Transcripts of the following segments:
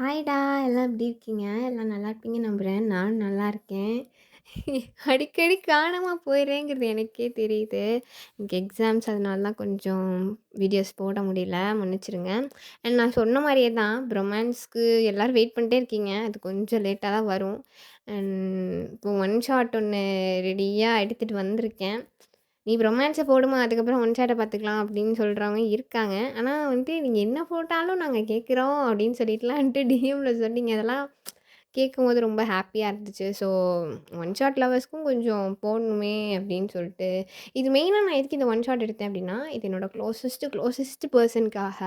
ஹாய்டா! எல்லாம் எப்படி இருக்கீங்க? எல்லாம் நல்லா இருப்பீங்கன்னு நம்புறேன். நானும் நல்லா இருக்கேன். அடிக்கடி காணாம போயிடுறேங்கிறது எனக்கே தெரியுது. எனக்கு எக்ஸாம்ஸ் அதனால தான் கொஞ்சம் வீடியோஸ் போட முடியல. மன்னிச்சிடுங்க. அண்ட் நான் சொன்ன மாரியே தான் ரொமான்ஸ்க்கு எல்லாரும் வெயிட் பண்ணிட்டே இருக்கீங்க. அது கொஞ்சம் லேட்டா தான் வரும். அண்ட் இப்போ ஒன் ஷாட் ஒண்ணு ரெடியா எடுத்துட்டு வந்திருக்கேன். "நீ ரொமான்ஸ போடுமா, அதுக்கப்புறம் ஒன் ஷாட்ட பார்த்துக்கலாம்" அப்படின்னு சொல்றவங்க இருக்காங்க. ஆனா வந்துட்டு, "நீங்க என்ன போட்டாலும் நாங்க கேட்குறோம்" அப்படின்னு சொல்லிட்டுலாம் வந்துட்டு டிஎம்ல சொன்னீங்க. அதெல்லாம் கேட்கும்போது ரொம்ப ஹாப்பியா இருந்துச்சு. ஸோ ஒன் ஷாட் லவர்ஸ்க்கும் கொஞ்சம் போடணுமே அப்படின்னு சொல்லிட்டு, இது மெயினா நான் எதுக்கு இந்த ஒன் ஷாட் எடுத்தேன் அப்படின்னா, இது என்னோட க்ளோசஸ்ட் பெர்சனுக்காக.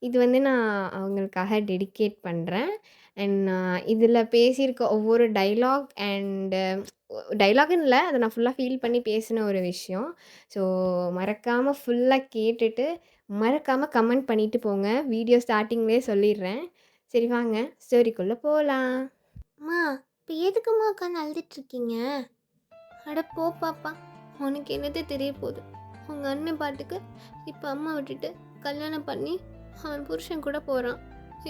இது வந்து நான் அவங்களுக்காக டெடிகேட் பண்றேன். அண்ட் நான் இதில பேசியிருக்க ஒவ்வொரு டயலாக்ன்னு இல்ல. அத நான் ஃபுல்லா ஃபீல் பண்ணி பேசின ஒரு விஷயம். ஸோ மறக்காம ஃபுல்லா கேட்டுட்டு, மறக்காம கமெண்ட் பண்ணிட்டு போங்க. வீடியோ ஸ்டார்ட்டிங்லயே சொல்லிடுறேன். சரி வாங்க ஸ்டோரிக்குள்ள போலாம். அம்மா, இப்ப எதுக்கும்மா உட்காந்து அழுதுட்டுருக்கீங்க? அட போ பாப்பா! உனக்கு என்னத்த தெரிய போது? உங்க அண்ணன் பாட்டுக்கு இப்ப அம்மா விட்டுட்டு கல்யாணம் பண்ணி அவன் புருஷன் கூட போறான்.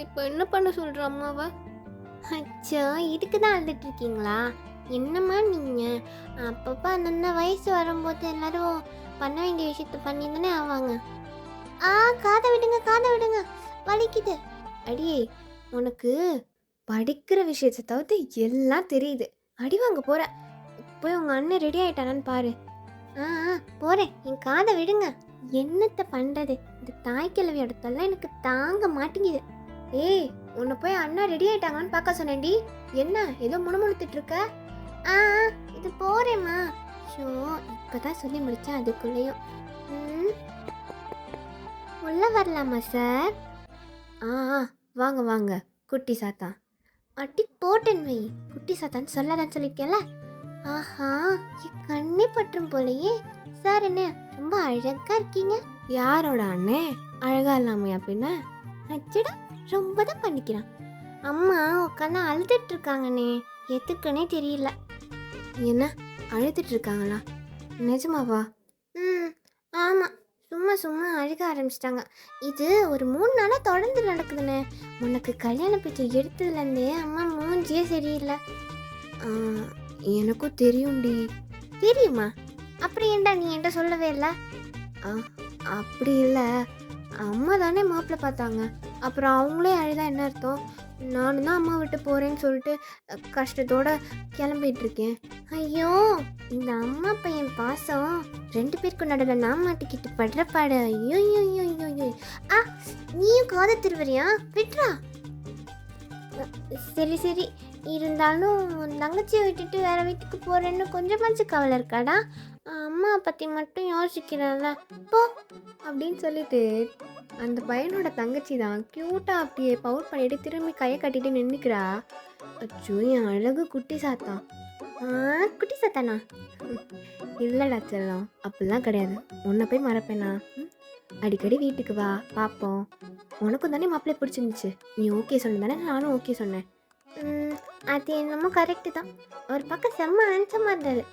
இப்ப என்ன பண்ண சொல்ற அம்மாவ? அச்சோ! இதுக்கு தான் அழுதுட்டு இருக்கீங்களா? என்னம்மா நீங்க? அப்பப்ப அந்தந்த வயசு வரும்போது எல்லாரும் பண்ண வேண்டிய விஷயத்த பண்ணி தானே ஆவாங்க. ஆ, காத விடுங்க, காத விடுங்க. வலிக்குது. அடியே! உனக்கு படிக்கிற விஷயத்த தவிர்த்து எல்லாம் தெரியுது. அடி வாங்க போற. போய் உங்க அண்ணன் ரெடி ஆயிட்டானான்னு பாரு. ஆ, போறேன். என் காத விடுங்க. என்னத்த பண்றது? இந்த தாய் கிழவியோட தொல்லை எனக்கு தாங்க மாட்டேங்குது. ஏய், உன்னை போய் அண்ணா ரெடி ஆயிட்டாங்களான்னு பார்க்க சொன்னேன்டி. என்ன ஏதோ முணுமுணுத்துட்டு இருக்க? ஆ, இது போறேம்மா. ஷோ, இப்பதான் சொல்லி முடிச்சேன் அதுக்குள்ளேயும். ம், உள்ள வரலாமா சார்? ஆ, வாங்க வாங்க குட்டி சாத்தா. அடி போட்டேன் வை. குட்டி சாத்தான்னு சொல்லாதான்னு சொல்லியிருக்கேன்ல. ஆஹா, என் கண்ணே பற்றும் போலயே. சார் என்ன ரொம்ப அழகா இருக்கீங்க. யாரோட அண்ணே அழகா இல்லாமையா பின்ன? அச்சடா, ரொம்ப தான் பண்ணிக்கிறான். அம்மா உட்காந்து அழுதுட்டு இருக்காங்கண்ணே. எதுக்குன்னே தெரியல. என்ன அழுதுட்டு இருக்காங்களா? நிஜமாவா? ம், ஆமா. சும்மா சும்மா அழுக ஆரம்பிச்சிட்டாங்க. இது ஒரு 3 நாளா தொடர்ந்து நடக்குதுண்ணே. உனக்கு கல்யாண பேச்சு எடுத்ததுலேருந்தே அம்மா மூஞ்சியே சரியில்லை. ஆ, எனக்கும் தெரியும்டி. தெரியுமா? அப்புறம் ஏன்டா நீ என்கிட்ட சொல்லவே இல்லை? ஆ, அப்படி இல்லை. அம்மா தானே மாப்பிள்ளை பார்த்தாங்க. அப்புறம் அவங்களே அழுதா என்ன அர்த்தம்? நானும் தான் அம்மா விட்டு போகிறேன்னு சொல்லிட்டு கஷ்டத்தோட கிளம்பிட்டு இருக்கேன். ஐயோ, இந்த அம்மா பையன் பாசம் 2 பேருக்கு நடுவில் நான் மாட்டிக்கிட்டு படுற பாடு. ஐயோ ஐயோ ஐயோ ஐயோ ஐயோ. ஆ, நீயும் காதை திருவறியா? விட்றா. சரி சரி, இருந்தாலும் உன் தங்கச்சியை விட்டுட்டு வேற வீட்டுக்கு போறேன்னு கொஞ்சமாச்சும் கவலை இருக்காடா? அம்மா பத்தி மட்டும் யோசிக்கிறேன்ல, போ அப்படின்னு சொல்லிட்டு அந்த பையனோட தங்கச்சி தான் க்யூட்டா அப்படியே பவுட் பண்ணிட்டு திரும்பி கையை கட்டிட்டு நின்றுக்கிறா. அச்சோ, என் அழகு குட்டி சாத்தா. ஆ, குட்டி சாத்தானா? இல்லடா செல்லம், அப்படிலாம் கிடையாது. உன்னை போய் மறப்பேனா? அடிக்கடி வீட்டுக்கு வா, பார்ப்போம். உனக்கும் தானே மாப்பிள்ளை பிடிச்சிருந்துச்சு. நீ ஓகே சொன்ன தானே நானும் ஓகே சொன்னேன். அது என்னமோ கரெக்டு தான். ஒரு பக்கம் செம்ம ஹேண்ட்ஸமாக இருந்தாரு.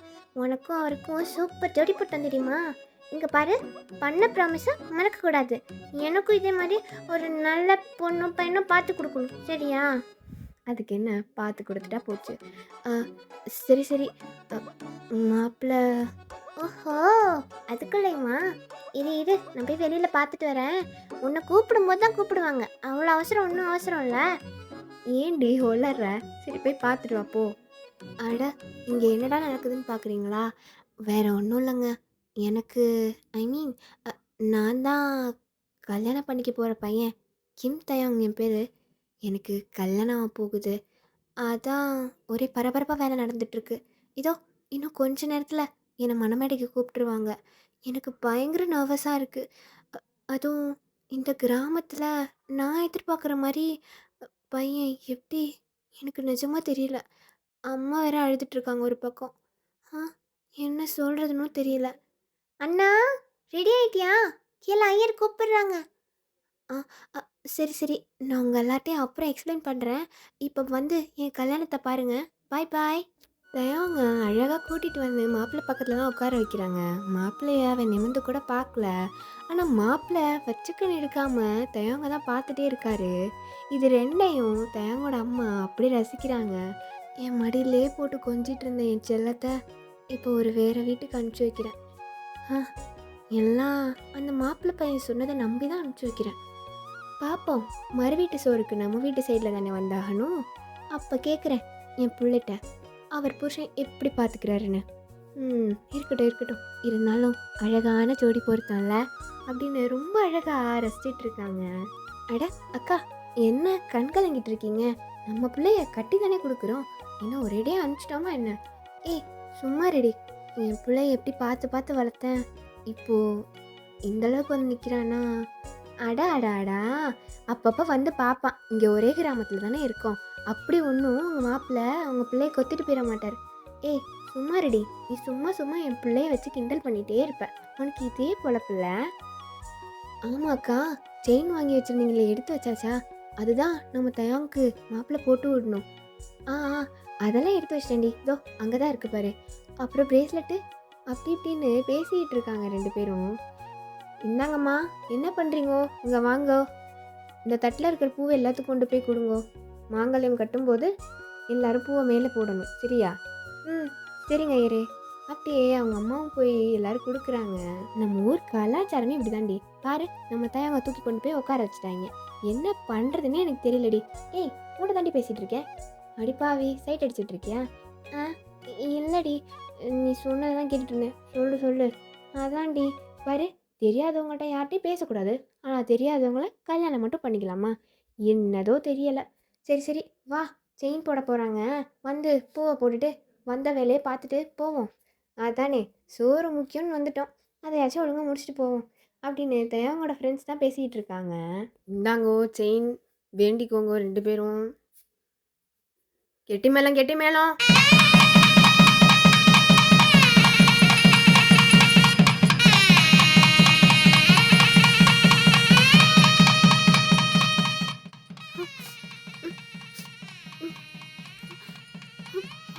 உனக்கும் அவருக்கும் சூப்பர் ஜோடி போட்டோம் தெரியுமா? இங்கே பாரு, பண்ண ப்ராமிஸை மறக்கக்கூடாது. எனக்கும் இதே மாதிரி ஒரு நல்ல பொண்ணும் பையனும் பார்த்து கொடுக்கணும், சரியா? அதுக்கு என்ன, பார்த்து கொடுத்துட்டா போச்சு. ஆ, சரி சரி. மாப்பிள்ளை. ஓஹோ, அதுக்குள்ளேயுமா? இரு இரு, நான் போய் வெளியில் பார்த்துட்டு வரேன். உன்னை கூப்பிடும்போது தான் கூப்பிடுவாங்க. அவ்வளோ அவசரம் ஒன்றும் அவசரம் இல்லை. ஏன்டி ஒளர்ற? சரி போய் பார்த்துட்டு வா போ. அட, இங்கே என்னடா நடக்குதுன்னு பார்க்குறீங்களா? வேற ஒன்றும் இல்லைங்க. எனக்கு ஐ மீன் நான் தான் கல்யாணம் பண்ணிக்க போகிற பையன். கிம் தயாங் என் பேர். எனக்கு கல்யாணம் ஆக போகுது. அதான் ஒரே பரபரப்பாக வேலை நடந்துட்டுருக்கு. இதோ இன்னும் கொஞ்ச நேரத்தில் என்னை மணமேடைக்கு கூப்பிட்டுருவாங்க. எனக்கு பயங்கர நர்வஸாக இருக்குது. அதுவும் இந்த கிராமத்தில் நான் எதிர்பார்க்குற மாதிரி பையன் எப்படி, எனக்கு நிஜமாக தெரியல. அம்மா வேற அழுதுட்ருக்காங்க ஒரு பக்கம். ஆ, என்ன சொல்கிறதுன்னு தெரியல. அண்ணா, ரெடி ஆயிட்டியா? கீழே ஐயர் கூப்பிடுறாங்க. ஆ, அ, சரி சரி, நான் உங்கள் எல்லார்ட்டையும் அப்புறம் எக்ஸ்பிளைன் பண்ணுறேன். இப்போ வந்து என் கல்யாணத்தை பாருங்க. பாய் பாய். தயவங்க அழகாக கூட்டிகிட்டு வந்து மாப்பிள்ளை பக்கத்தில் தான் உட்கார வைக்கிறாங்க. மாப்பிள்ளைய அவன் நிமிர்ந்து கூட பார்க்கல. ஆனால் மாப்பிள்ளை வச்சுக்கன்னு எடுக்காமல் தயவங்க தான் பார்த்துட்டே இருக்காரு. இது 2யும் தயங்கோட அம்மா அப்படி ரசிக்கிறாங்க. என் மடியிலே போட்டு கொஞ்சிட்டு இருந்த என் செல்லத்த இப்போ ஒரு வேற வீட்டுக்கு அனுப்பிச்சி வைக்கிறேன். ஆ எல்லாம் அந்த மாப்பிள்ளை பையன் சொன்னதை நம்பி தான் அனுப்பிச்சி வைக்கிறேன். பார்ப்போம், மறு வீட்டு சோறுக்கு நம்ம வீட்டு சைடில் தானே வந்தாகணும். அப்போ கேட்குறேன் என் பிள்ளைகிட்ட அவர் புருஷன் எப்படி பார்த்துக்கிறாருன்னு. இருக்கட்டும் இருக்கட்டும், இருந்தாலும் அழகான ஜோடி பொறுத்தான்ல அப்படின்னு ரொம்ப அழகாக ரசிச்சிட்டு இருக்காங்க. அட அக்கா, என்ன கண் கலங்கிட்டு இருக்கீங்க? நம்ம பிள்ளைய கட்டி தானே கொடுக்குறோம், இன்னும் ஒரேடியாக அனுப்பிச்சிட்டோமா என்ன? ஏய் சும்மா ரெடி, என் பிள்ளைய எப்படி பார்த்து பார்த்து வளர்த்தேன், இப்போது இந்தளவுக்கு வந்து நிற்கிறானா? அடா அடா அடா, அப்பப்போ வந்து பார்ப்பான். இங்கே ஒரே கிராமத்தில் தானே இருக்கோம், அப்படி ஒன்றும் உங்கள் மாப்பிள்ளை உங்கள் பிள்ளைய கொத்திட்டு போயிட மாட்டார். ஏய் சும்மா ரெடி, நீ சும்மா சும்மா என் பிள்ளைய வச்சு கிண்டல் பண்ணிகிட்டே இருப்ப, உனக்கு இதே பொழப்பில்ல. ஆமாக்கா, செயின் வாங்கி வச்சுருந்தீங்களே எடுத்து வச்சாச்சா? அதுதான் நம்ம தயாங்க்கு மாப்பிள்ளை போட்டு விடணும். ஆ அதெல்லாம் எடுத்து வச்சிட்டேன்டி, இதோ அங்கே தான் இருக்குது பாரு. அப்புறம் பிரேஸ்லெட்டு அப்படி இப்படின்னு பேசிகிட்டு இருக்காங்க 2 பேரும். இந்தாங்கம்மா, என்ன பண்ணுறீங்கோ? இங்கே வாங்கோ, இந்த தட்டில் இருக்கிற பூவை எல்லாத்துக்கும் கொண்டு போய் கொடுங்கோ. மாங்கல்யம் கட்டும்போது எல்லாரும் பூவை மேலே போடணும், சரியா? சரிங்க ஐயரே. அப்படியே அவங்க அம்மாவும் போய் எல்லாரும் கொடுக்குறாங்க. நம்ம ஊர் கலாச்சாரமே இப்படி தாண்டி. பாரு, நம்ம தயங்க தூக்கி கொண்டு போய் உட்கார வச்சுட்டாங்க. என்ன பண்ணுறதுன்னே எனக்கு தெரியலடி. ஏய் கூட தாண்டி பேசிகிட்டு இருக்கேன், அடிப்பாவி சைட் அடிச்சிட்டு இருக்கியா? இல்லடி, நீ சொன்னதான் கேட்டுட்டு இருந்தேன். சொல்லு. அதான்டி, பாரு, தெரியாதவங்கள்ட்ட யார்ட்டையும் பேசக்கூடாது, ஆனால் தெரியாதவங்கள கல்யாணம் மட்டும் பண்ணிக்கலாமா? என்னதோ தெரியலை. சரி வா, செயின் போட போகிறாங்க, வந்து பூவை போட்டுட்டு வந்த வேலையை பார்த்துட்டு போவோம். அதானே, சோறு முக்கியம்னு வந்துட்டோம், அதையாச்சும் ஒழுங்காக முடிச்சுட்டு போவோம் அப்படின்னு தயவங்களோட ஃப்ரெண்ட்ஸ் தான் பேசிகிட்டு இருக்காங்க. இந்தாங்கோ செயின், வேண்டிக்கோங்க 2 பேரும். கெட்டி மேளம்.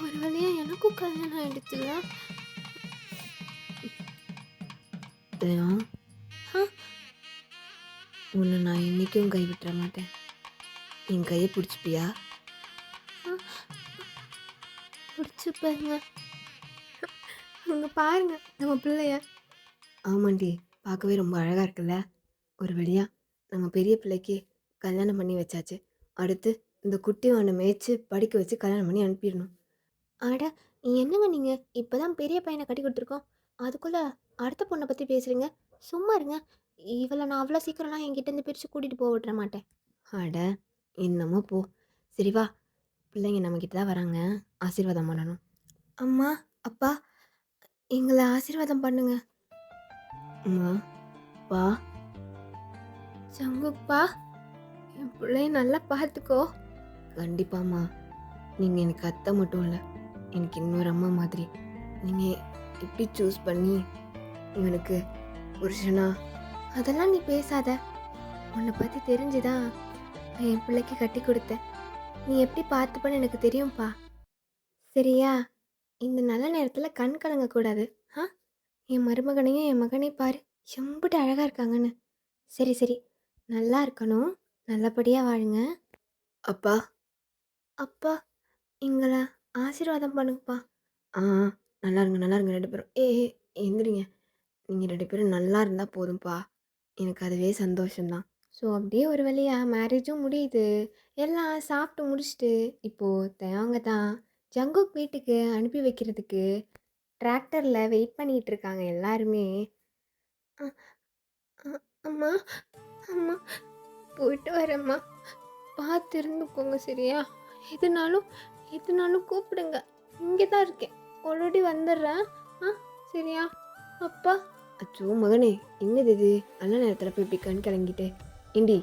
ஒரு வழியா எனக்கும் கல்யாணம் ஆயிடுச்சுல. உன்னை நான் என்னைக்கும் கைவிட்டுற மாட்டேன். என் கையை பிடிச்சிப்பியா? பிடிச்சிப்பாங்க. அங்கே பாருங்க நம்ம பிள்ளைய. ஆமாண்டி, பார்க்கவே ரொம்ப அழகாக இருக்குல்ல. ஒரு வழியா நம்ம பெரிய பிள்ளைக்கு கல்யாணம் பண்ணி வச்சாச்சு. அடுத்து இந்த குட்டி வானை மேய்ச்சி படிக்க வச்சு கல்யாணம் பண்ணி அனுப்பிடணும். அட என்னங்க நீங்கள், இப்போ தான் பெரிய பையனை கட்டி கொடுத்துருக்கோம், அதுக்குள்ளே அடுத்த பொண்ணை பற்றி பேசுகிறீங்க. சும்மா இருங்க, இவளை நான் அவ்வளோ சீக்கிரம்லாம் என்கிட்டேருந்து பிரித்து கூட்டிகிட்டு போக விட்டுற மாட்டேன். அட என்னமோ போ. சரி வா, பிள்ளைங்க நம்மக்கிட்ட தான் வராங்க, ஆசீர்வாதம் பண்ணணும். அம்மா அப்பா, எங்களை ஆசீர்வாதம் பண்ணுங்க. அம்மா பா. சங்குப்பா, என் பிள்ளைய நல்லா பார்த்துக்கோ. கண்டிப்பாம்மா, நீங்கள் எனக்கு அத்தை மட்டும் இல்லை, எனக்கு இன்னொரு அம்மா மாதிரி. நீங்கள் இப்படி சூஸ் பண்ணி இவனுக்கு புருஷனா, அதெல்லாம் நீ பேசாத. உன்னை பற்றி தெரிஞ்சுதான் என் பிள்ளைக்கு கட்டி கொடுத்தேன். நீ எப்படி பார்த்துப்பன்னு எனக்கு தெரியும்ப்பா. சரியா? இந்த நல்ல நேரத்தில் கண் கலங்கக்கூடாது. என் மருமகனையும் என் மகனை பாரு, எம்பிட்டு அழகாக இருக்காங்கன்னு. சரி நல்லா இருக்கணும், நல்லபடியாக வாழுங்க. அப்பா அப்பா, எங்களை ஆசீர்வாதம் பண்ணுங்கப்பா. நல்லா இருங்க 2 பேரும். எந்திரிங்க, நீங்கள் 2 பேரும் நல்லா இருந்தால் போதும்ப்பா, எனக்கு அதுவே சந்தோஷம்தான். ஸோ அப்படியே ஒரு வழியாக மேரேஜும் முடியுது. எல்லாம் சாப்பிட்டு முடிச்சுட்டு இப்போது தயங்க தான் ஜங்குக் வீட்டுக்கு அனுப்பி வைக்கிறதுக்கு டிராக்டரில் வெயிட் பண்ணிகிட்டு இருக்காங்க எல்லாருமே. அம்மா போயிட்டு வரேம்மா, பார்த்து இருந்துக்கோங்க சரியா? எதுனாலும் கூப்பிடுங்க, இங்கே தான் இருக்கேன், ஆல்ரெடி வந்துடுறேன். சரியா அப்பா? அச்சோ மகனே, என்னது இது நல்ல நேரத்தில் போய் இப்படி கண் கலங்கிட்டு? இண்டி,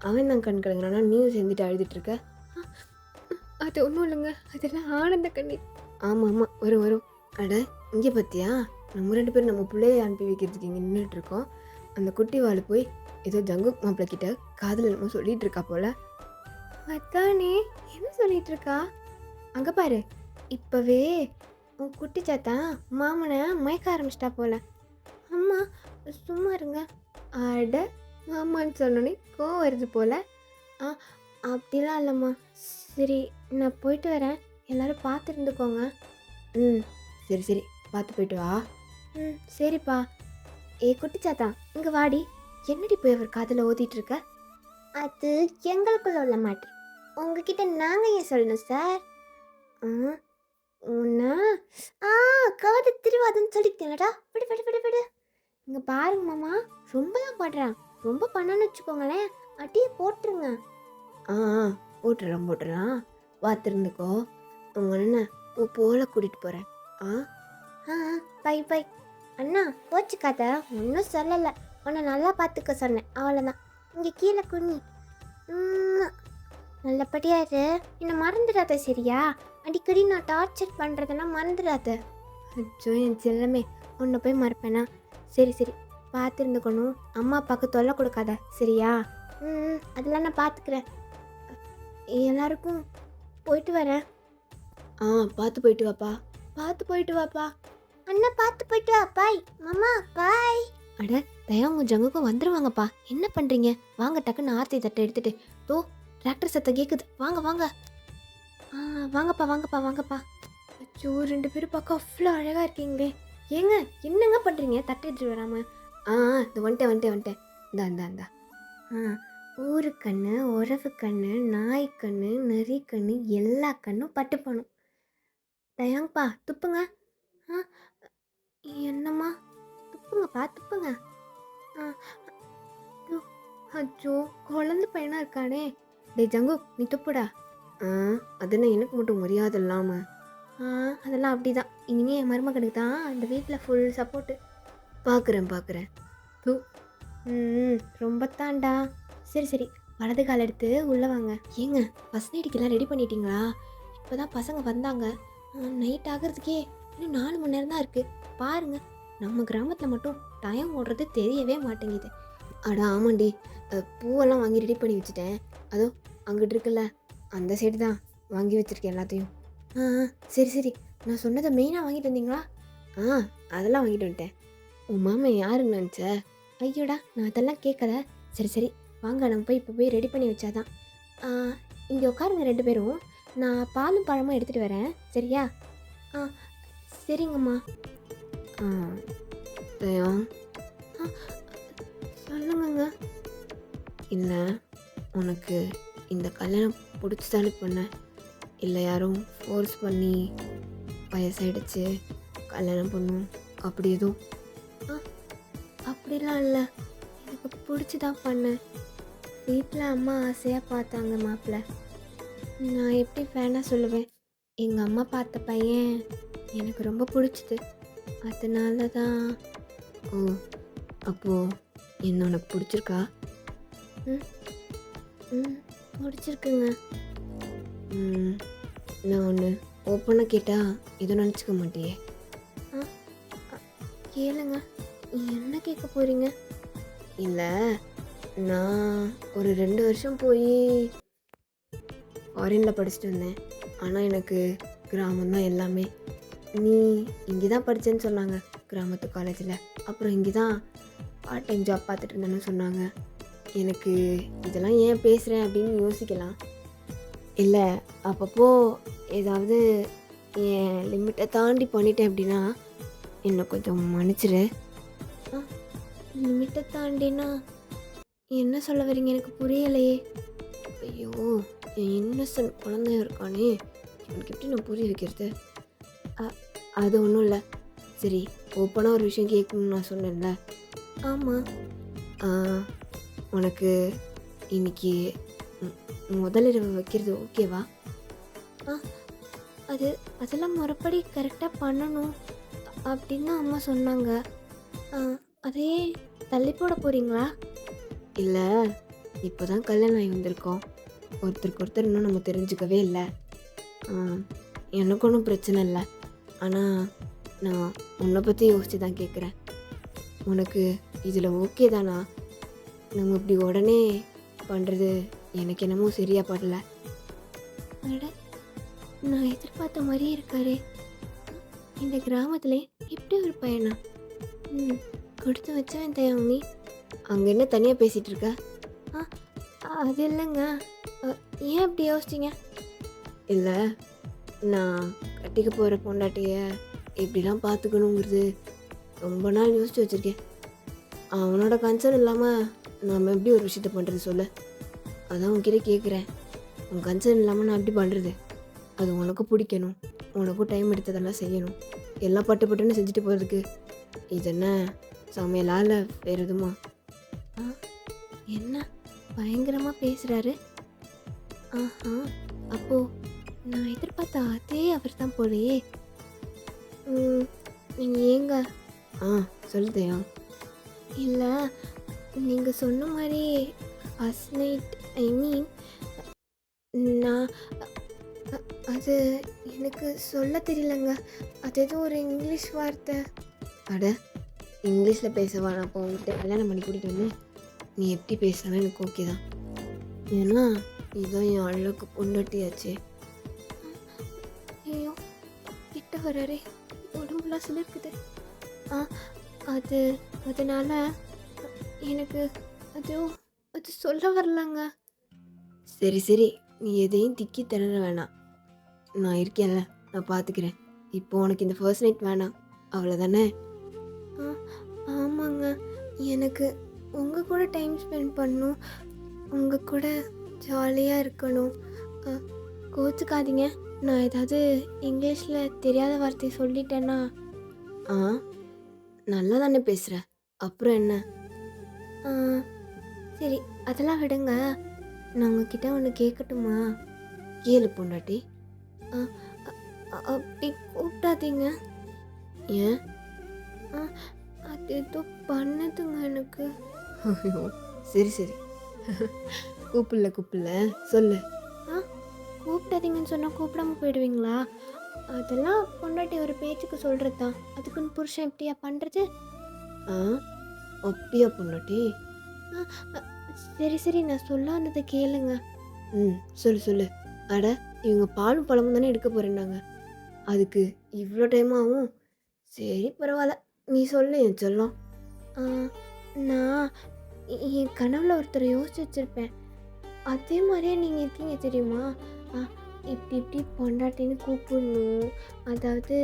அவன் தான் கண் கலங்குறானா, நீயும் சேர்ந்துட்டு அழுதுட்டு இருக்க? அது ஒன்றும் இல்லைங்க, அதெல்லாம் ஆனந்த கண்ணீர். ஆமாம் வரும். அட இங்கே பார்த்தியா, நம்ம 2 பேரும் நம்ம பிள்ளைய அனுப்பி வைக்கிறதுக்கு இங்கே நின்றுட்டு இருக்கோம். அந்த குட்டி வாழை போய் ஏதோ ஜங்குக் மாப்பிள்ளை கிட்ட காதில் என்னமோ சொல்லிட்டு இருக்கா போல. அதானே, என்ன சொல்லிட்டு இருக்கா? அங்கே பாரு, இப்போவே உன் குட்டி சாத்தான் மாமனை மயக்க ஆரம்பிச்சிட்டா போல. அம்மா சும்மா இருங்க. அட மாமான்னு சொன்னோன்னே கோவம் வருது போல. அப்படிலாம் இல்லைம்மா. சரி, நான் போயிட்டு வரேன். எல்லாரும் பார்த்து இருந்துக்கோங்க. ம். சரி, சரி. பார்த்து போயிட்டு வா. ம். சரிப்பா. குட்டிச்சாத்தா, இங்க வாடி. என்னடி போய் அவர் காதுல ஓதிட்டு இருக்க? அது எங்களுக்குள்ள உள்ள மேட்ரு. உங்ககிட்ட நாங்க ஏன் சொல்லணும் சார்? ஆ, உன்ன ஆ காது திருவாதுன்னு சொல்லிட்டேன்லடா. விடு விடு விடு விடு. இங்க பாருங்க மாமா, ரொம்ப தான் பண்றான். ரொம்ப பண்ணான்னு வச்சுக்கோங்களேன், அடியே போட்டுருங்க. ஆ போட்டுறேன் போட்டுறேன். பார்த்துருந்துக்கோ. உங்க அண்ணன் போல கூட்டிட்டு போறேன். ஆ ஆ பை பை. அண்ணா கோச்சுக்காத, ஒன்றும் சொல்லலை. உன்னை நல்லா பார்த்துக்க சொன்னேன், அவ்வளோதான். இங்கே கீழே குனி. நல்லபடியா இரு. என்னை மறந்துடாத சரியா? அடிக்கடி நான் டார்ச்சர் பண்ணுறதெல்லாம் மறந்துடாத. அச்சோ என் செல்லமே, உன்னை போய் மறப்பேனா? சரி சரி, பார்த்து இருந்துக்கணும். அம்மா அப்பாவுக்கு தொல்லை கொடுக்காத சரியா? அதெல்லாம் நான் பார்த்துக்கிறேன். எல்லாருக்கும் போயிட்டு வரேன். பார்த்து போயிட்டு வாப்பா. பார்த்து போயிட்டு வாப்பா. அண்ணா பார்த்து போயிட்டு வா. பாய் மாமா, பாய். அட தயவங்க ஜங்குக்கும் வந்துடுவாங்கப்பா. என்ன பண்ணுறீங்க? வாங்க டக்குன்னு ஆர்த்தி தட்டை எடுத்துட்டு. தோ டிராக்டர் சத்தம் கேட்குது. வாங்க வாங்க. வாங்கப்பா வாங்கப்பா வாங்கப்பா. அச்சோ 2 பேரும் பார்க்க அவ்வளோ அழகாக இருக்கீங்களே. ஏங்க என்னங்க பண்ணுறீங்க தட்டை எடுத்துட்டு வராமல்? இந்த வந்துட்டேன். இந்தா. ஊரு கண்ணு, உறவு கண்ணு, நாய் கண்ணு, நரி கண்ணு, எல்லா கண்ணும் பட்டு போகணும். தயங்கப்பா துப்புங்க. என்னம்மா? துப்புங்கப்பா துப்புங்க. அச்சோ குழந்தை பையனா இருக்கானே. டேய் ஜங்கு, நீ துப்புடா. அதுன்னு எனக்கு மட்டும் மரியாதை இல்லாம. அதெல்லாம் அப்படிதான். இனிமே என் மருமகனுக்கு தான் இந்த வீட்டில் ஃபுல் சப்போர்ட்டு. பார்க்குறேன். தூ. ரொம்ப தாண்டா. சரி வலது கால் எடுத்து உள்ளே வாங்க. ஏங்க ஃபஸ்ட் நைட்டுக்கெல்லாம் ரெடி பண்ணிட்டீங்களா? இப்போ தான் பசங்க வந்தாங்க. நைட் ஆகிறதுக்கே இன்னும் 4 மணி நேரம் தான் இருக்குது. பாருங்கள், நம்ம கிராமத்தில் மட்டும் டைம் ஓடுறது தெரியவே மாட்டேங்குது. அட ஆமாண்டி, பூவெல்லாம் வாங்கி ரெடி பண்ணி வச்சுட்டேன். அதோ அங்கிட்டு இருக்குல்ல, அந்த சைடு தான் வாங்கி வச்சுருக்கேன் எல்லாத்தையும். சரி நான் சொன்னதை மெயினாக வாங்கிட்டு வந்தீங்களா? அதெல்லாம் வாங்கிட்டு வந்துட்டேன். உன் மாமா யாருன்னு நினச்ச? ஐயோடா, நான் அதெல்லாம் கேட்கல. சரி வாங்க, நம்ம போய் இப்போ போய் ரெடி பண்ணி வச்சாதான். இங்கே உட்காருங்க 2 பேரும். நான் பாலும் பழமும் எடுத்துகிட்டு வரேன் சரியா? சரிங்கம்மா. சொல்லுங்கங்க. இல்லை, உனக்கு இந்த கல்யாணம் பிடிச்சதானே பண்ணேன்? இல்லை யாரும் ஃபோர்ஸ் பண்ணி வயசாயிடுச்சு கல்யாணம் பண்ணும் அப்படி எதுவும்? அப்படிலாம் இல்லை, எனக்கு பிடிச்சி தான் பண்ணேன். வீட்டில் அம்மா ஆசையாக பார்த்தாங்க மாப்பிள்ளை. நான் எப்படி வேணால் சொல்லுவேன். எங்கள் அம்மா பார்த்த பையன் எனக்கு ரொம்ப பிடிச்சிது, அதனால தான். அப்போது என்ன உனக்கு பிடிச்சிருக்கா? பிடிச்சிருக்குங்க. நான் ஒன்று ஓப்பனாக கேட்டால் எதுவும் நினச்சிக்க மாட்டியே? கேளுங்க, என்ன கேட்க போகிறீங்க? இல்லை, நான் ஒரு 2 வருஷம் போய் ஃபாரினில் படிச்சுட்டு வந்தேன். ஆனால் எனக்கு கிராமம் தான் எல்லாமே. நீ இங்கே தான் படித்தேன்னு சொன்னாங்க கிராமத்து காலேஜில். அப்புறம் இங்கே தான் பார்ட் டைம் ஜாப் பார்த்துட்டு இருந்தேன்னு சொன்னாங்க. எனக்கு இதெல்லாம் ஏன் பேசுகிறேன் அப்படின்னு யோசிக்கலாம். இல்லை, அப்பப்போ ஏதாவது என் லிமிட்டை தாண்டி பண்ணிட்டேன் அப்படின்னா என்னை கொஞ்சம் மன்னிச்சிரு. லிமிட்டை தாண்டினா என்ன சொல்ல வரீங்க? எனக்கு புரியலையே. ஐயோ, என் இன்னசென்ட் குழந்தைய இருக்கானே, எனக்கு எப்படி நான் புரிய வைக்கிறது? அது ஒன்றும் இல்லை. சரி, ஓப்பனாக ஒரு விஷயம் கேட்கணும்னு நான் சொன்னேன்ல. ஆமாம். உனக்கு இன்னைக்கு முதலிரவு வைக்கிறது ஓகேவா? அதெல்லாம் மறுபடி கரெக்டாக பண்ணணும் அப்படின்னு அம்மா சொன்னாங்க. அதையே தள்ளி போட போகிறீங்களா? இல்லை, இப்போ தான் கல்யாணம் ஆகி வந்திருக்கோம். ஒருத்தருக்கு ஒருத்தர் இன்னும் நம்ம தெரிஞ்சுக்கவே இல்லை. எனக்கு ஒன்றும் பிரச்சனை இல்லை. ஆனால் நான் உன்னை பற்றி யோசித்து தான் கேட்குறேன். உனக்கு இதில் ஓகே தானா? நம்ம இப்படி உடனே பண்ணுறது எனக்கு என்னமோ சரியாக படல. அட, நான் எதிர்பார்த்த மாதிரியே இருக்காரே இந்த கிராமத்தில். இப்படி ஒரு பையனா? கொடுத்து வச்சேன் தயாங். நீ அங்கே என்ன தனியாக பேசிகிட்டு இருக்க? அது இல்லைங்க. அ ஏன் அப்படி யோசிச்சீங்க? இல்ல, நான் கட்டிக்க போற பொண்டாட்டிய எப்படிலாம் பார்த்துக்கணுங்கிறது ரொம்ப நாள் யோசிச்சு வச்சிருக்கேன். அவனோட கன்சர்ன் இல்லாம நாம எப்படி ஒரு விஷயத்த பண்றது சொல்லு? அதான் உன்கிட்ட கேட்குறேன். உன் கன்சர்ன் இல்லாம நான் எப்படி பண்றது? அது உனக்கு பிடிக்கணும். உனக்கும் டைம் எடுத்ததெல்லாம் செய்யணும். எல்லாம் பட்டு பட்டுன்னு செஞ்சுட்டு போறதுக்கு இது என்ன சமையலா இல்ல வேற எதுமா? ஆ, என்ன பயங்கரமா பேசுறாரு? ஆஹா, அப்போ நான் எதிர்பார்த்த அதே அவர் தான் போலயே. ம், நீங்க ஏங்க? ஆ, சொல்லுதயா? இல்ல, நீங்க சொன்ன மாதிரி ஃபர்ஸ்ட் நைட் ஐ மீன் நான் அ அது எனக்கு சொல்ல தெரியலங்க. அது ஏதோ ஒரு இங்கிலீஷ் வார்த்தை. அட, இங்கிலீஷில் பேசவா நான் அப்போ உங்கள்கிட்ட கல்யாணம் பண்ணி கூட்டிகிட்டு வந்தேன். நீ எப்படி பேசினாலும் எனக்கு ஓகே தான். ஏன்னா இதுதான் என் அழகு பொண்டாட்டியாச்சே. ஐயோ, கிட்ட வராரே, உடம்புலாம் சிலிர்க்குது. ஆ, அது அதனால எனக்கு அது அது சொல்ல வரலங்க. சரி சரி, நீ எதையும் திக்கி திணற வேணாம். நான் இருக்கேன்ல, நான் பார்த்துக்கிறேன். இப்போ உனக்கு இந்த ஃபர்ஸ்ட் நைட் வேணாம், அவ்வளோதானே? ஆ, ஆமாங்க. எனக்கு உங்கள் கூட டைம் ஸ்பெண்ட் பண்ணணும், உங்கள் கூட ஜாலியாக இருக்கணும். அ, கோச்சுக்காதீங்க, நான் ஏதாவது இங்கிலீஷில் தெரியாத வார்த்தை சொல்லிட்டேன்னா. ஆ, நல்லா தானே பேசுகிற, அப்புறம் என்ன? ஆ, சரி, அதெல்லாம் விடுங்க. நான் உங்ககிட்ட ஒன்று கேட்கட்டுமா? கேளு பொண்டாட்டி. அ அப்படி கூப்பிடாதீங்க. ஏன்? ஆ, அது ஏதோ பண்ணுதுங்க எனக்கு. ஐயோ, சரி சரி, கூப்பிடல சொல்லு. ஆ, கூப்பிடாதீங்கன்னு சொன்னால் கூப்பிடாம போயிடுவீங்களா? அதெல்லாம் பொண்டாட்டி ஒரு பேச்சுக்கு சொல்கிறது தான். அதுக்குன்னு புருஷன் எப்படியா பண்ணுறது? ஆ, அப்படியா பொண்டாட்டி? ஆ, அ, சரி சரி, நான் சொல்ல வந்ததை கேளுங்க. ம், சொல்லு சொல்லு. அட, இவங்க பாலும் பழமும் தானே எடுக்க போறேன்னாங்க. அதுக்கு இவ்வளோ டைம் ஆகும்? சரி பரவாயில்ல, நீ சொல்லு என் செல்லம். ஆ, நான் என் கனவுல ஒருத்தரை யோசிச்சு வச்சுருப்பேன். அதே மாதிரியே நீங்கள் இருக்கீங்க தெரியுமா? ஆ, இப்படி இப்படி பொண்டாட்டின்னு கூப்பிடணும், அதாவது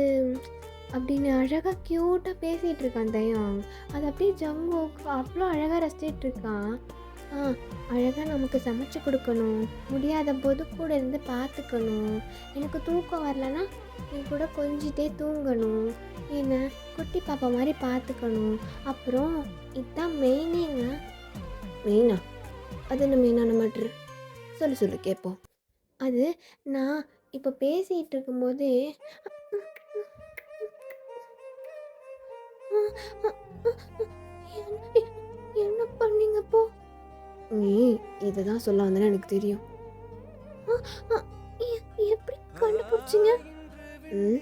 அப்படின்னு அழகாக க்யூட்டாக பேசிகிட்டு இருக்கான் தயம். அது அப்படியே ஜங்கு அவ்வளோ அழகாக ரசிச்சிட்டு இருக்கான். ஆ, அழகாக நமக்கு சமைச்சு கொடுக்கணும், முடியாத போது கூட இருந்து பார்த்துக்கணும், எனக்கு தூக்கம் வரலன்னா என் கூட கொஞ்சிட்டே தூங்கணும், என்னை குட்டி பாப்பா மாதிரி பார்த்துக்கணும். அப்புறம் இதுதான் மெயினேங்க. மெயினா? அது என்ன மெயினான மேட்ரு? சொல்லு சொல்லு கேட்போம். அது நான் இப்போ பேசிகிட்டு இருக்கும்போது என்ன பண்ணீங்க இப்போ? நீ இதை தான் சொல்ல வந்தேன்னு எனக்கு தெரியும். எப்படி கண்டுபிடிச்சிங்க? ம்,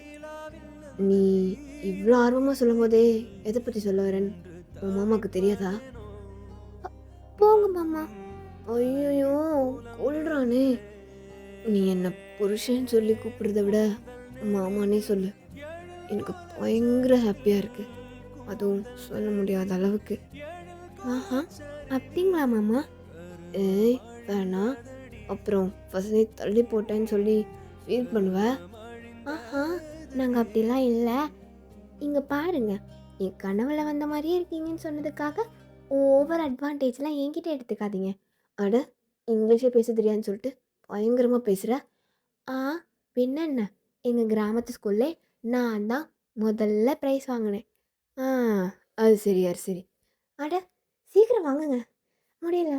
நீ இவ்வளோ ஆர்வமாக சொல்லும் போதே எதை பற்றி சொல்ல வரேன்னு உன் மாமாவுக்கு தெரியாதா? போங்க மாமா. ஐயோ, கொல்றானே. நீ என்ன புருஷன் சொல்லி கூப்பிடுறத விட மாமானே சொல்லு. எனக்கு பயங்கர ஹாப்பியாக இருக்கு, அதுவும் சொல்ல முடியாத அளவுக்கு. ஆஹா, அப்படிங்களா மாமா? ஏய், வேணாம். அப்புறம் ஃபர்ஸ்ட் தள்ளி போட்டேன்னு சொல்லி ஃபீல் பண்ணுவ. ஆஹா, நாங்கள் அப்படிலாம் இல்லை. இங்கே பாருங்க, என் கனவுல வந்த மாதிரியே இருக்கீங்கன்னு சொன்னதுக்காக ஓவர் அட்வான்டேஜ்லாம் என்கிட்ட எடுத்துக்காதீங்க. அட, இங்கிலீஷே பேச தெரியாதுன்னு சொல்லிட்டு பயங்கரமாக பேசுகிற. ஆ, பின்ன என்ன, எங்கள் கிராமத்து ஸ்கூல்லே நான் தான் முதல்ல ப்ரைஸ் வாங்கினேன். ஆ, அது சரி அது சரி. அட, சீக்கிரம் வாங்குங்க, முடியல.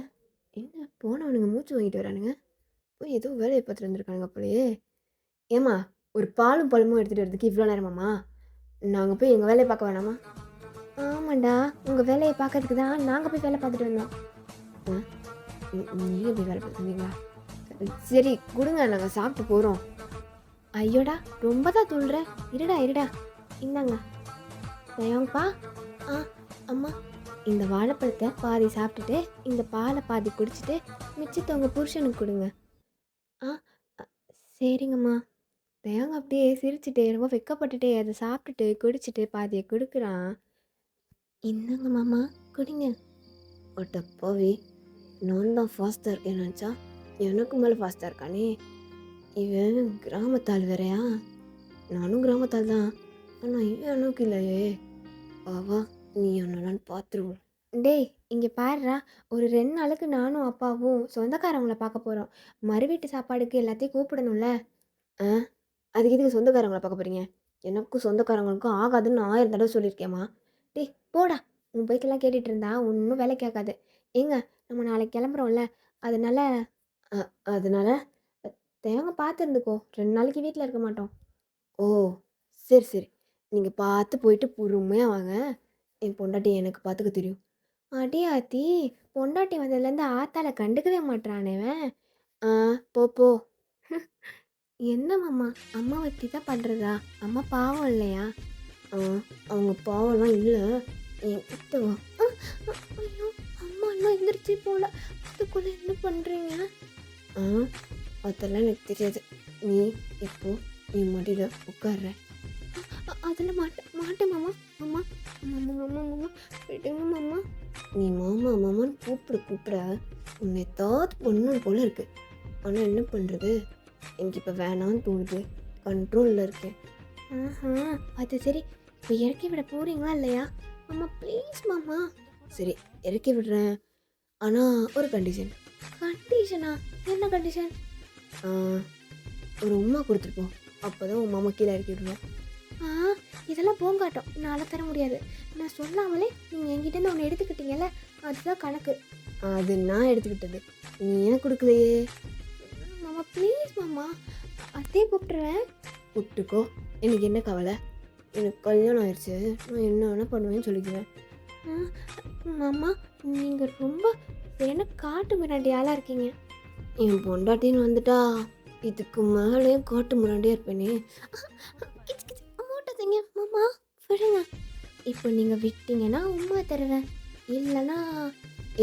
என்ன போனவனுங்க மூச்சு வாங்கிட்டு வரானுங்க, போய் ஏதோ வேலையை பார்த்துட்டு வந்திருக்கானுங்க போலயே. ஏம்மா, ஒரு பாலும் பழமும் எடுத்துகிட்டு வரதுக்கு இவ்வளோ நேரமாம்மா? நாங்கள் போய் எங்கள் வேலையை பார்க்க வேணாமா? ஆமாண்டா, உங்கள் வேலையை பார்க்கறதுக்கு தான் நாங்கள் போய் வேலை பார்த்துட்டு வந்தோம். நீங்கள் போய் வேலை பார்த்துட்டு வந்தீங்களா? சரி கொடுங்க, நாங்கள் சாப்பிட்டு போகிறோம். ஐயோடா, ரொம்ப தான் தூள்ற. இருடா இருடா, இந்தாங்க தயங்கப்பா. ஆ, அம்மா, இந்த வாழைப்பழத்தை பாதி சாப்பிட்டுட்டு இந்த பாலை பாதி குடிச்சிட்டு மிச்சத்தை உங்கள் புருஷனுக்கு கொடுங்க. ஆ, அ, சரிங்கம்மா. தயங்க அப்படியே சிரிச்சுட்டு ரொம்ப வெக்கப்பட்டுட்டே அதை சாப்பிட்டுட்டு குடிச்சிட்டு பாதியை கொடுக்குறான். இந்தாங்க மாமா, குடிங்க. ஒட்டப்பாவி, நான் தான் ஃபாஸ்ட்டாக இருக்கேன்னு நினச்சா எனக்கு மேலே ஃபாஸ்ட்டாக இருக்கானே. இவன் கிராமத்தாள் வேறயா? நானும் கிராமத்தாள் தான். ஆனால் இவன் அளவுக்கு இல்லையே. வா நீ என்னன்னு பார்த்துருவோம். டேய் இங்கே பாருடா, ஒரு 2 நாளுக்கு நானும் அப்பாவும் சொந்தக்காரவங்கள பார்க்க போகிறோம். மறுவீட்டு சாப்பாடுக்கு எல்லாத்தையும் கூப்பிடணும்ல. ஆ அதுக்கு எதுக்கு சொந்தக்காரங்கள பார்க்க போகிறீங்க? எனக்கும் சொந்தக்காரங்களுக்கும் ஆகாதுன்னு 1000 தடவை சொல்லியிருக்கேம்மா. டேய் போடா, உன் பைக்கெல்லாம் கேட்டுட்டு இருந்தா ஒன்றும் வேலைக்கு ஆகாது. ஏங்க நம்ம நாளைக்கு கிளம்புறோம்ல, அதனால அ அதனால தேவங்க பார்த்து இருந்துக்கோ. 2 நாளைக்கு வீட்டில் இருக்க மாட்டோம். ஓ சரி சரி, நீங்கள் பார்த்து போயிட்டு பொறுமையாக வாங்க. என் பொண்டாட்டி எனக்கு பார்த்துக்க தெரியும். அடி ஆத்தி, பொண்டாட்டி வந்ததுலேருந்து ஆத்தால கண்டுக்கவே மாட்றானேவன். ஆ போ போ. என்ன மாமா, அம்மாவை இப்படி தான் பண்ணுறதா? அம்மா பாவம் இல்லையா? ஆ அவங்க பாவம்லாம் இல்லை. என்கிட்ட வா. ஐயோ அம்மா எல்லாம் எந்திரிச்சு போல, அதுக்குள்ளே என்ன பண்ணுறீங்க? ஆ அதெல்லாம் எனக்கு தெரியாது. நீ இப்போ என் மடியில் உட்கார்ற. அதில் மாட்டேன் மாட்டேன் மாமா. மாமா மாமா மாமா மாமா விடுங்க மாமா. நீ மாமா மாமான்னு கூப்பிட உன்னை ஏதாவது பண்ணணும் போல இருக்கு. ஆனால் என்ன பண்ணுறது, எனக்கு இப்போ வேணான்னு தோணுது. கண்ட்ரோலில் இருக்கேன். ஆஹா அது சரி, இப்போ இறக்கி விட போகிறீங்களா இல்லையா? மாமா ப்ளீஸ் மாமா. சரி இறக்கி விடுறேன், ஆனால் ஒரு கண்டிஷன். கண்டிஷனா? என்ன கண்டிஷன்? ஒரு உமா கொடுத்துருப்போம், அப்போ தான் உன் மாமா கீழே இறக்கி விடுவேன். இதெல்லாம் போங்காட்டம், என்னால் தர முடியாது. நான் சொல்லாமலே நீங்கள் என்கிட்டேருந்து ஒன்று எடுத்துக்கிட்டீங்கல்ல, அதுதான் கணக்கு. அது நான் எடுத்துக்கிட்டது, நீ ஏன் கொடுக்கலையே? மாமா ப்ளீஸ் மாமா, அதே கூப்பிட்டுருவேன். கூப்பிட்டுக்கோ, எனக்கு என்ன கவலை? எனக்கு கல்யாணம் ஆயிடுச்சு, நான் என்ன வேணால் பண்ணுவேன்னு சொல்லிக்குவேன். மாமா நீங்கள் ரொம்ப என்ன காட்டு மிராண்டி ஆளாக இருக்கீங்க. என் பொண்டாட்டின்னு வந்துட்டா இதுக்கு மேலே காட்டு மிராண்டியாக இருப்பேனே. மூட்டதைங்க மாமா, விடுங்க. இப்போ நீங்கள் விட்டீங்கன்னா உமா தருவேன், இல்லைன்னா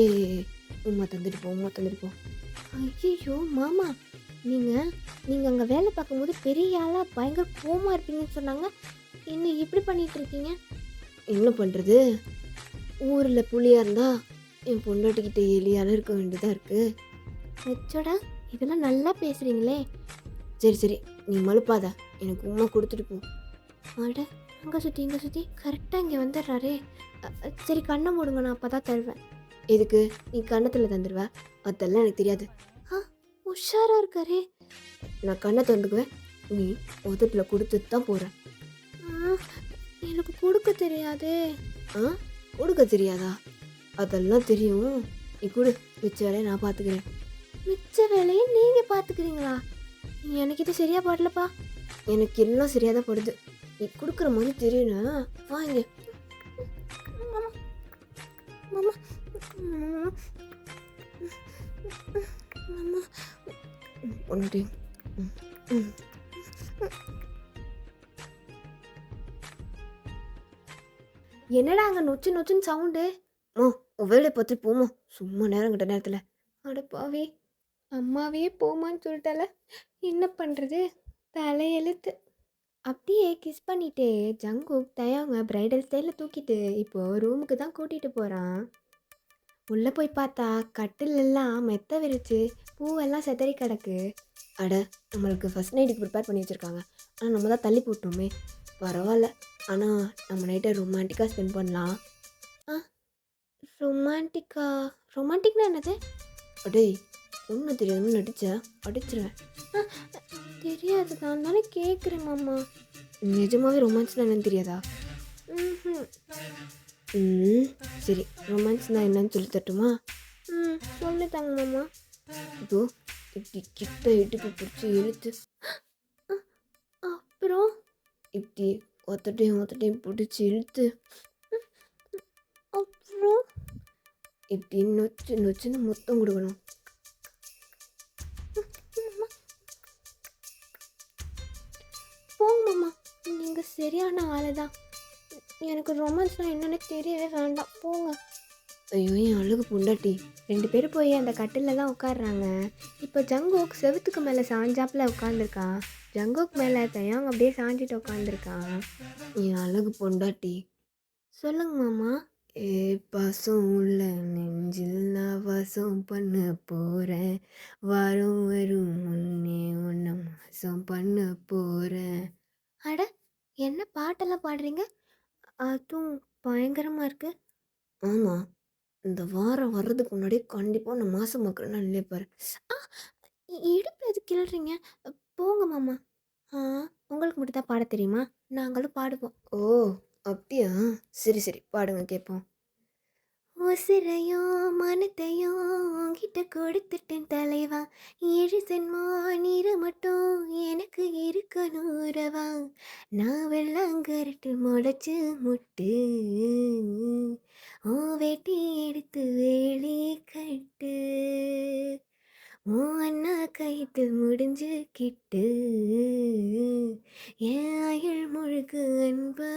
ஏ உமா தந்துட்டு போ, உமா தந்துட்டு போ. ஐயோ மாமா, நீங்கள் அங்கே வேலை பார்க்கும்போது பெரிய ஆளாக பயங்கர கோவமாக இருப்பீங்கன்னு சொன்னாங்க. என்ன இப்படி பண்ணிகிட்டு இருக்கீங்க? என்ன பண்ணுறது, ஊரில் புளியாக இருந்தால் என் பொண்டாட்டிக்கிட்ட எலியால் இருக்க வேண்டியதாக இருக்குது. வச்சோடா, இதெல்லாம் நல்லா பேசுகிறீங்களே. சரி சரி, நீ மழுப்பாத, எனக்கு உமா கொடுத்துட்டு போ. அட அங்கே சுற்றி கரெக்டாக இங்கே வந்துடுறாரே. சரி கண்ணை மூடுங்க, நான் அப்போ தான் தருவேன். எதுக்கு? நீ கண்ணத்தில் தந்துடுவ, அதெல்லாம் எனக்கு தெரியாது. உஷாராக இருக்காரே. நான் கண்ணை திறந்துக்குவேன், நீ உதட்டில் கொடுத்துட்டு தான் போகிறேன். எனக்கு கொடுக்க தெரியாதே. கொடுக்க தெரியாதா? அதெல்லாம் தெரியும், நீ கொடு, மிச்ச வேலையை நான் பார்த்துக்கிறேன். மிச்ச வேலையை நீங்கள் பார்த்துக்கிறீங்களா? எனக்கு இது சரியாக பாடலப்பா. எனக்கு எல்லாம் சரியாக தான் படுது, நீ கொடுக்குற மாதிரி தெரியும்னா வாங்க. மாமா மாமா ஒன்று. என்னடா அங்கே நொச்சு நொச்சுன்னு சவுண்டு? உன் வேலையை பார்த்து போமா, சும்மா நேரம் கிட்ட நேரத்தில். அடப்பாவே, அம்மாவே போமான்னு சொல்லிட்டால, என்ன பண்ணுறது, தலையெழுத்து. அப்படியே கிஸ் பண்ணிட்டு ஜங்குக் தயவங்க பிரைடல் ஸ்டைலில் தூக்கிட்டு இப்போது ரூமுக்கு தான் கூட்டிகிட்டு போகிறான். உள்ளே போய் பார்த்தா கட்டில் எல்லாம் மெத்த விரிச்சு பூவெல்லாம் செதறி கிடக்கு. அட நம்மளுக்கு ஃபஸ்ட் நைட்டுக்கு ப்ரிப்பேர் பண்ணி வச்சுருக்காங்க, ஆனால் நம்ம தான் தள்ளி போட்டோமே. பரவாயில்ல, ஆனால் நம்ம நைட்டை ரொமான்டிக்காக ஸ்பெண்ட் பண்ணலாம். ரொமான்டிக்னா என்னது? அடே ஒன்றும் தெரியாதுன்னு நடிச்சா அடிச்சிருவேன். தெரியாது தான் தானே கேட்குறேன் மாமா. நிஜமாவே ரொமான்ஸ்னால் என்னன்னு தெரியாதா? சரி, ரொமான்ஸ்னால் என்னன்னு சொல்லி தட்டுமா? சொல்லித்தாங்க மாமா. இதோ இப்படி கிட்ட இட்டுக்கு பிடிச்சி இழுத்து, அப்புறம் இப்படி ஒத்தட்டையும் பிடிச்சி இழுத்து, அப்புறம் இப்படி நொச்சுன்னு மொத்தம் கொடுக்கணும். போங்க மாமா, நீங்கள் சரியான ஆளு தான். எனக்கு ரொமான்ஸ்னால் என்னென்னு தெரியவே வேண்டாம், போங்க. ஐயோ என் அழகு பொண்டாட்டி. 2 பேரும் போய் அந்த கட்டிலில் தான் உட்காடுறாங்க. இப்போ ஜங்கோக் செவுத்துக்கு மேலே சாஞ்சாப்பில் உட்காந்துருக்கான். ஜங்கோக் மேலே தயாங் அப்படியே சாஞ்சிட்டு உட்காந்துருக்கான். என் அழகு பொண்டாட்டி. சொல்லுங்க மாமா. ஏ பாசம் உள்ள நெஞ்சில் நான் வாசம் பண்ண போறேன். வாரம் வரும் முன்னே உன்னை மாசம் பண்ண போறேன். அட, என்ன பாட்டெல்லாம் பாடுறீங்க? அதுவும் பயங்கரமா இருக்கு. ஆமா, இந்த வாரம் வர்றதுக்கு முன்னாடியே கண்டிப்பா நான் மாசமாக்குறேன்னு நினைப்பாரு. ஆ, இடுப்புல எதுக்கு கிள்றீங்க? போங்க மாமா. ஆ, உங்களுக்கு மட்டும் தான் பாடத் தெரியுமா? நாங்களும் பாடுவோம். ஓ, அப்படியா? சரி சரி, பாடுங்க கேட்போம். உசிரையும் மனத்தையும் உன்கிட்ட கொடுத்துட்டேன் தலைவா. 7 சென்மோ நீரு மட்டும் எனக்கு இருக்கணும் உறவா. நான் வெள்ளாங்கரட்டு முளைச்சு முட்டு, உன் வேட்டி எடுத்து வேலி கட்டு, உன் அண்ணா கைத்தில் முடிஞ்சு கிட்டு, என் ஆயுள் முழுக்க அன்பு.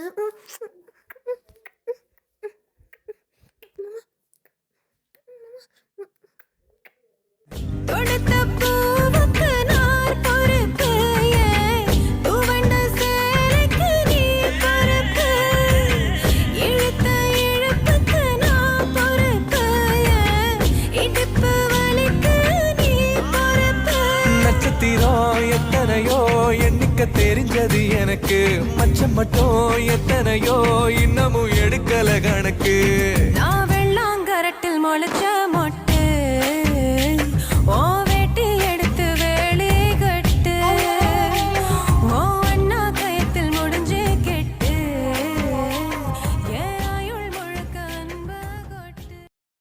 தொடுத்த பூவுக்கு நான் பொறுப்பு, துவண்ட சேலைக்கு நீ பொறுப்பு, இழுத்த இழுப்புக்கு நான் பொறுப்பு, இடுப்பு வலிக்கு நீ பொறுப்பு. நட்சத்திரம் எத்தனையோ எண்ணிக்க தெரிஞ்சது எனக்கு, மச்சம் மட்டும் எத்தனையோ